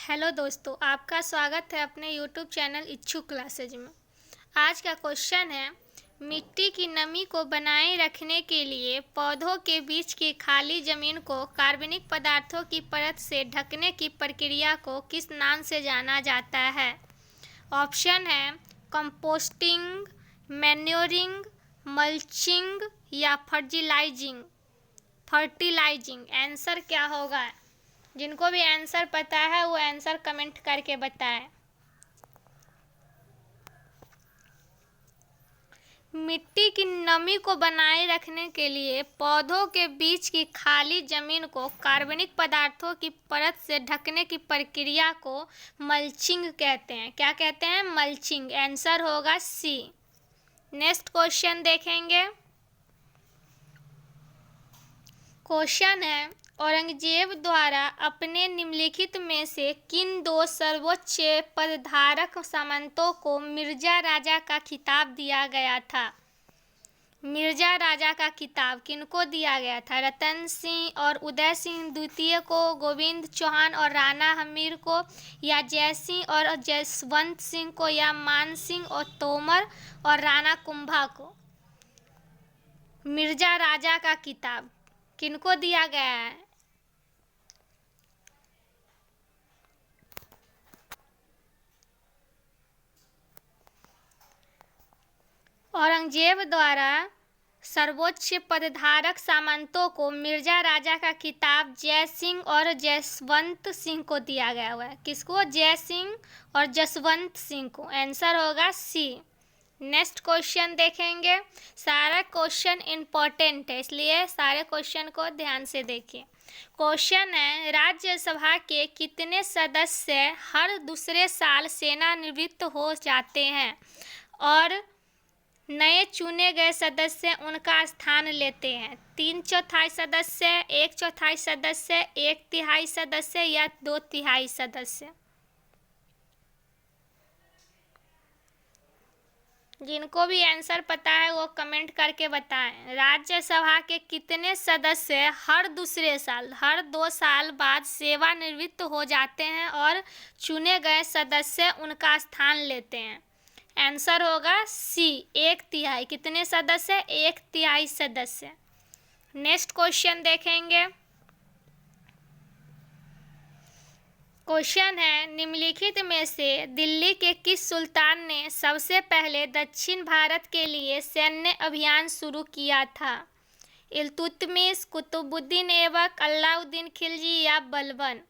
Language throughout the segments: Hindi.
हेलो दोस्तों, आपका स्वागत है अपने यूट्यूब चैनल इच्छुक क्लासेज में। आज का क्वेश्चन है, मिट्टी की नमी को बनाए रखने के लिए पौधों के बीच की खाली जमीन को कार्बनिक पदार्थों की परत से ढकने की प्रक्रिया को किस नाम से जाना जाता है? ऑप्शन है कंपोस्टिंग, मैन्योरिंग, मल्चिंग या फर्टिलाइजिंग। आंसर क्या होगा? जिनको भी आंसर पता है वो आंसर कमेंट करके बताएं। मिट्टी की नमी को बनाए रखने के लिए पौधों के बीच की खाली जमीन को कार्बनिक पदार्थों की परत से ढकने की प्रक्रिया को मल्चिंग कहते हैं। क्या कहते हैं? मल्चिंग। आंसर होगा सी। नेक्स्ट क्वेश्चन देखेंगे। क्वेश्चन है, औरंगजेब द्वारा अपने निम्नलिखित में से किन दो सर्वोच्च पदधारक सामंतों को मिर्जा राजा का खिताब दिया गया था? मिर्जा राजा का खिताब किनको दिया गया था? रतन सिंह और उदय सिंह द्वितीय को, गोविंद चौहान और राणा हमीर को, या जय सिंह और जसवंत सिंह को, या मान सिंह और तोमर और राणा कुंभा को? मिर्जा राजा का खिताब किनको दिया गया है? औरंगजेब द्वारा सर्वोच्च पदधारक सामंतों को मिर्जा राजा का खिताब जय सिंह और जसवंत सिंह को दिया गया हुआ है। किसको? जय सिंह और जसवंत सिंह को। आंसर होगा सी। नेक्स्ट क्वेश्चन देखेंगे। सारा क्वेश्चन इंपॉर्टेंट है, इसलिए सारे क्वेश्चन को ध्यान से देखिए। क्वेश्चन है, राज्यसभा के कितने सदस्य हर दूसरे साल सेवानिवृत्त हो जाते हैं और नए चुने गए सदस्य उनका स्थान लेते हैं? 3/4 सदस्य, 1/4 सदस्य, 1/3 सदस्य या 2/3 सदस्य? जिनको भी आंसर पता है वो कमेंट करके बताएं। राज्यसभा के कितने सदस्य हर दूसरे साल, हर 2 साल बाद सेवानिवृत्त हो जाते हैं और चुने गए सदस्य उनका स्थान लेते हैं? आंसर होगा सी, 1/3। कितने सदस्य? 1/3 सदस्य। नेक्स्ट क्वेश्चन देखेंगे। क्वेश्चन है, निम्नलिखित में से दिल्ली के किस सुल्तान ने सबसे पहले दक्षिण भारत के लिए सैन्य अभियान शुरू किया था? इल्तुतमिश, कुतुबुद्दीन ऐबक, अलाउद्दीन खिलजी या बलबन?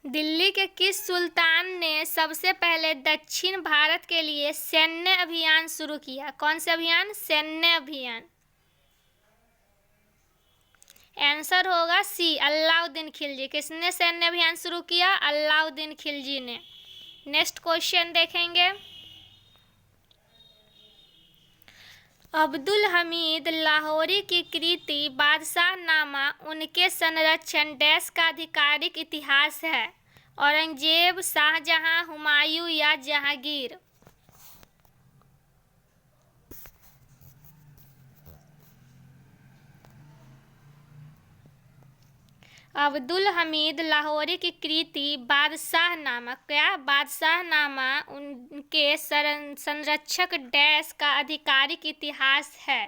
दिल्ली के किस सुल्तान ने सबसे पहले दक्षिण भारत के लिए सैन्य अभियान शुरू किया? कौन सा अभियान? सैन्य अभियान। आंसर होगा सी, अलाउद्दीन खिलजी। किसने सैन्य अभियान शुरू किया? अलाउद्दीन खिलजी ने। नेक्स्ट क्वेश्चन देखेंगे। अब्दुल हमीद लाहौरी की कृति बादशाहनामा उनके संरक्षण डैश का आधिकारिक इतिहास है? औरंगजेब, शाहजहां, हुमायूं या जहांगीर? अब्दुल हमीद लाहौरी की कृति बादशाहनामा, क्या? बादशाहनामा उनके संरक्षक डैश का आधिकारिक इतिहास है?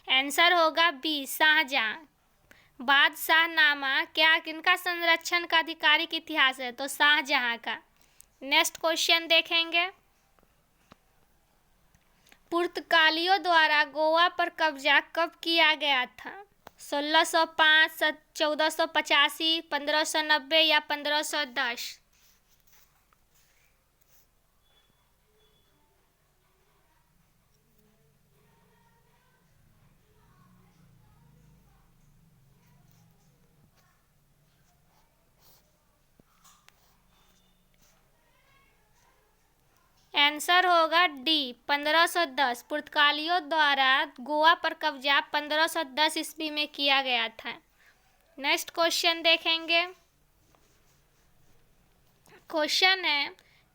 आंसर होगा बी, शाहजहां। बादशाहनामा क्या किनका संरक्षण का आधिकारिक इतिहास है? तो शाहजहां का। नेक्स्ट क्वेश्चन देखेंगे। पुर्तगालियों द्वारा गोवा पर कब्जा कब किया गया था? 1605, 1485, 1590 या 1510? आंसर होगा डी, 1510। पुर्तगालियों द्वारा गोवा पर कब्जा 1510 ईस्वी में किया गया था। नेक्स्ट क्वेश्चन देखेंगे। क्वेश्चन है,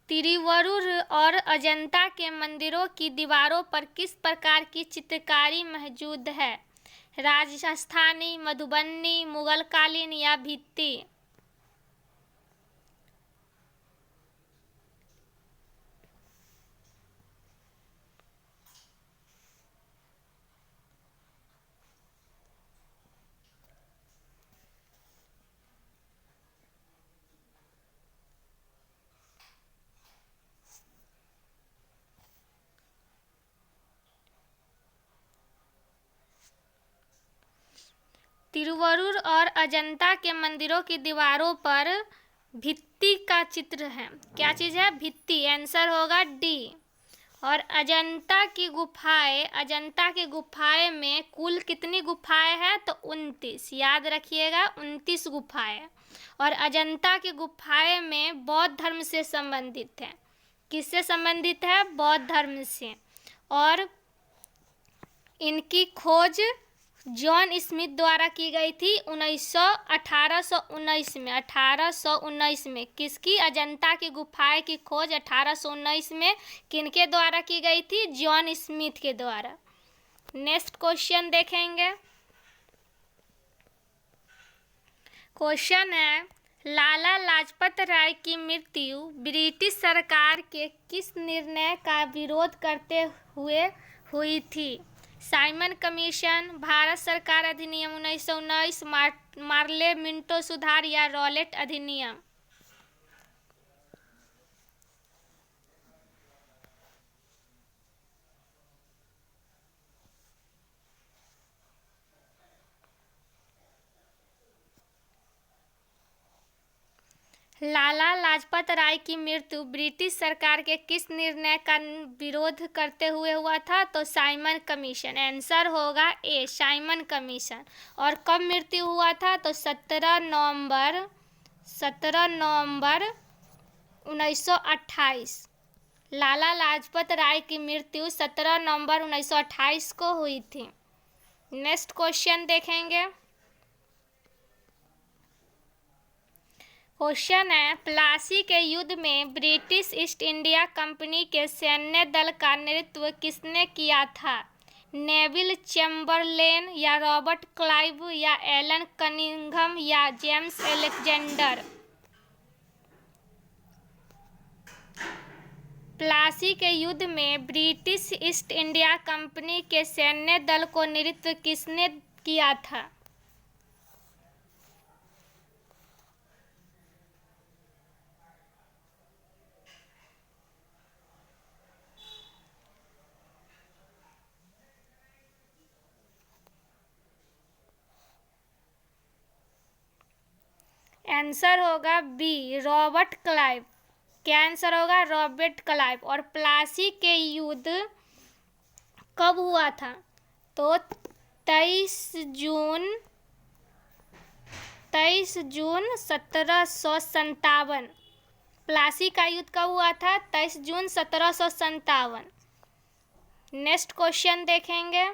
तिरुवरुर और अजंता के मंदिरों की दीवारों पर किस प्रकार की चित्रकारी मौजूद है? राजस्थानी, मधुबनी, मुगल कालीन या भित्ति? तिरुवरुर और अजंता के मंदिरों की दीवारों पर भित्ति का चित्र है। क्या चीज है? भित्ति। आंसर होगा डी। और अजंता की गुफाएं में कुल कितनी गुफाएं हैं? तो 29। याद रखिएगा, 29 गुफाएं। और अजंता की गुफाएं में बौद्ध धर्म से संबंधित है। किससे संबंधित है? बौद्ध धर्म से। और इनकी खोज जॉन स्मिथ द्वारा की गई थी 1819 में। किसकी? अजंता की गुफाएं की खोज 1819 में किनके द्वारा की गई थी? जॉन स्मिथ के द्वारा। नेक्स्ट क्वेश्चन देखेंगे। क्वेश्चन है, लाला लाजपत राय की मृत्यु ब्रिटिश सरकार के किस निर्णय का विरोध करते हुए हुई थी? साइमन कमीशन, भारत सरकार अधिनियम 1919, मार्ले मिंटो सुधार या रॉलेट अधिनियम? लाला लाजपत राय की मृत्यु ब्रिटिश सरकार के किस निर्णय का विरोध करते हुए हुआ था? तो साइमन कमीशन। आंसर होगा ए, साइमन कमीशन। और कब मृत्यु हुआ था? तो 17 नवंबर 1928। लाला लाजपत राय की मृत्यु 17 नवंबर 1928 को हुई थी। नेक्स्ट क्वेश्चन देखेंगे। क्वेश्चन है, प्लासी के युद्ध में ब्रिटिश ईस्ट इंडिया कंपनी के सैन्य दल का नेतृत्व किसने किया था? नेविल चैम्बरलेन या रॉबर्ट क्लाइव या एलन कनिंघम या जेम्स अलेक्जेंडर? प्लासी के युद्ध में ब्रिटिश ईस्ट इंडिया कंपनी के सैन्य दल को नेतृत्व किसने किया था? आंसर होगा बी, रॉबर्ट क्लाइव। क्या आंसर होगा? Robert Clive. और प्लासी के युद्ध कब हुआ था? तो 23 जून 1757। प्लासी का युद्ध कब हुआ था? 23 जून 1757। नेक्स्ट क्वेश्चन देखेंगे।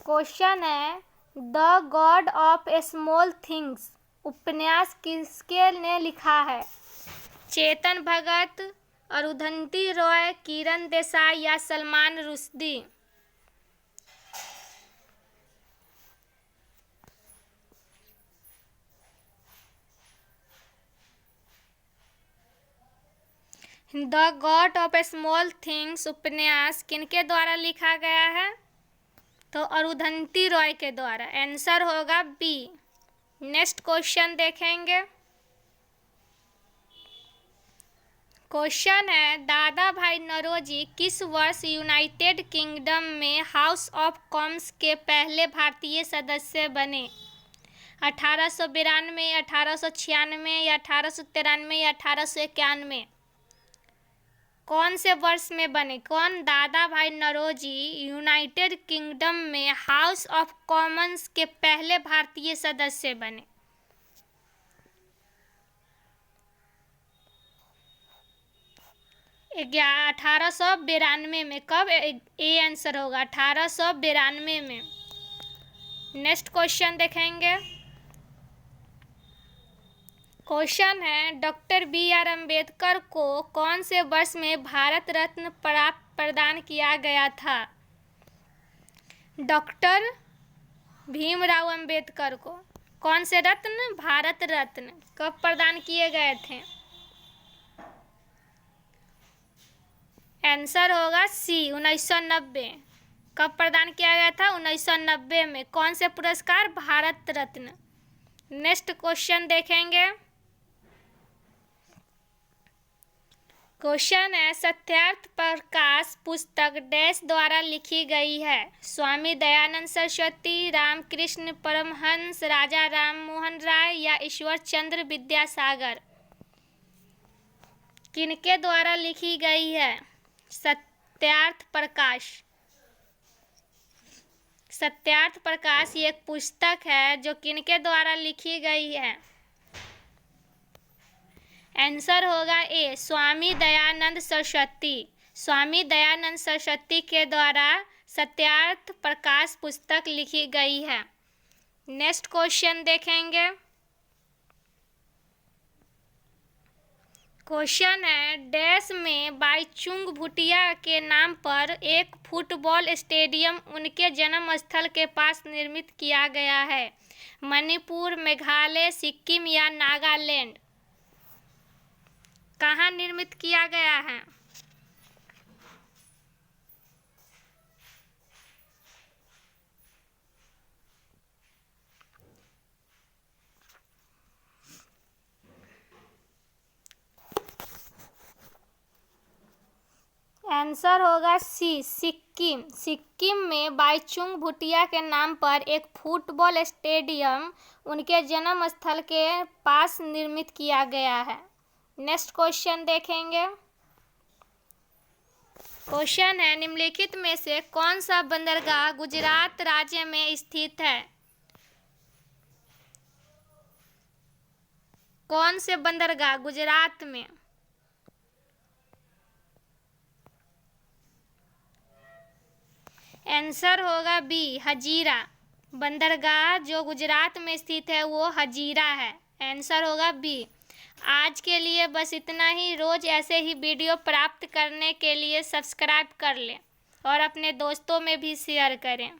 क्वेश्चन है, the God of small things उपन्यास किसके ने लिखा है? चेतन भगत, अरुंधति रॉय, किरण देसाई या Salman Rushdie? The God of small things उपन्यास किनके द्वारा लिखा गया है? तो अरुंधति रॉय के द्वारा। आंसर होगा बी। नेक्स्ट क्वेश्चन देखेंगे। क्वेश्चन है, दादा भाई नौरोजी किस वर्ष यूनाइटेड किंगडम में हाउस ऑफ कॉमन्स के पहले भारतीय सदस्य बने? 1892, 1896 या 1893 या 1891? कौन से वर्ष में बने? कौन? दादा भाई नौरोजी यूनाइटेड किंगडम में हाउस ऑफ कॉमन्स के पहले भारतीय सदस्य बने। 1892 में। कब? ए आंसर होगा 1892 में। नेक्स्ट क्वेश्चन देखेंगे। क्वेश्चन है, डॉक्टर बी.आर. अम्बेडकर को कौन से वर्ष में भारत रत्न प्रदान किया गया था? डॉक्टर भीमराव अंबेडकर को कौन से रत्न, भारत रत्न, कब प्रदान किए गए थे? आंसर होगा सी 1990। कब प्रदान किया गया था? 1990 में। कौन से पुरस्कार? भारत रत्न। नेक्स्ट क्वेश्चन देखेंगे। क्वेश्चन है, सत्यार्थ प्रकाश पुस्तक डैश द्वारा लिखी गई है? स्वामी दयानंद सरस्वती, रामकृष्ण परमहंस, राजा राम मोहन राय या ईश्वर चंद्र विद्यासागर? किनके द्वारा लिखी गई है सत्यार्थ प्रकाश? सत्यार्थ प्रकाश ये एक पुस्तक है जो किनके द्वारा लिखी गई है? आंसर होगा ए स्वामी दयानंद सरस्वती। स्वामी दयानंद सरस्वती के द्वारा सत्यार्थ प्रकाश पुस्तक लिखी गई है। नेक्स्ट क्वेश्चन देखेंगे। क्वेश्चन है, डैश में बाईचुंग भूटिया के नाम पर एक फुटबॉल स्टेडियम उनके जन्म स्थल के पास निर्मित किया गया है? मणिपुर, मेघालय, सिक्किम या नागालैंड? कहाँ निर्मित किया गया है? आंसर होगा सी सिक्किम। सिक्किम में बाईचुंग भूटिया के नाम पर एक फुटबॉल स्टेडियम उनके जन्म स्थल के पास निर्मित किया गया है। नेक्स्ट क्वेश्चन देखेंगे। क्वेश्चन है, निम्नलिखित में से कौन सा बंदरगाह गुजरात राज्य में स्थित है? कौन से बंदरगाह गुजरात में? आंसर होगा बी हजीरा। बंदरगाह जो गुजरात में स्थित है वो हजीरा है। आंसर होगा बी। आज के लिए बस इतना ही। रोज ऐसे ही वीडियो प्राप्त करने के लिए सब्सक्राइब कर लें और अपने दोस्तों में भी शेयर करें।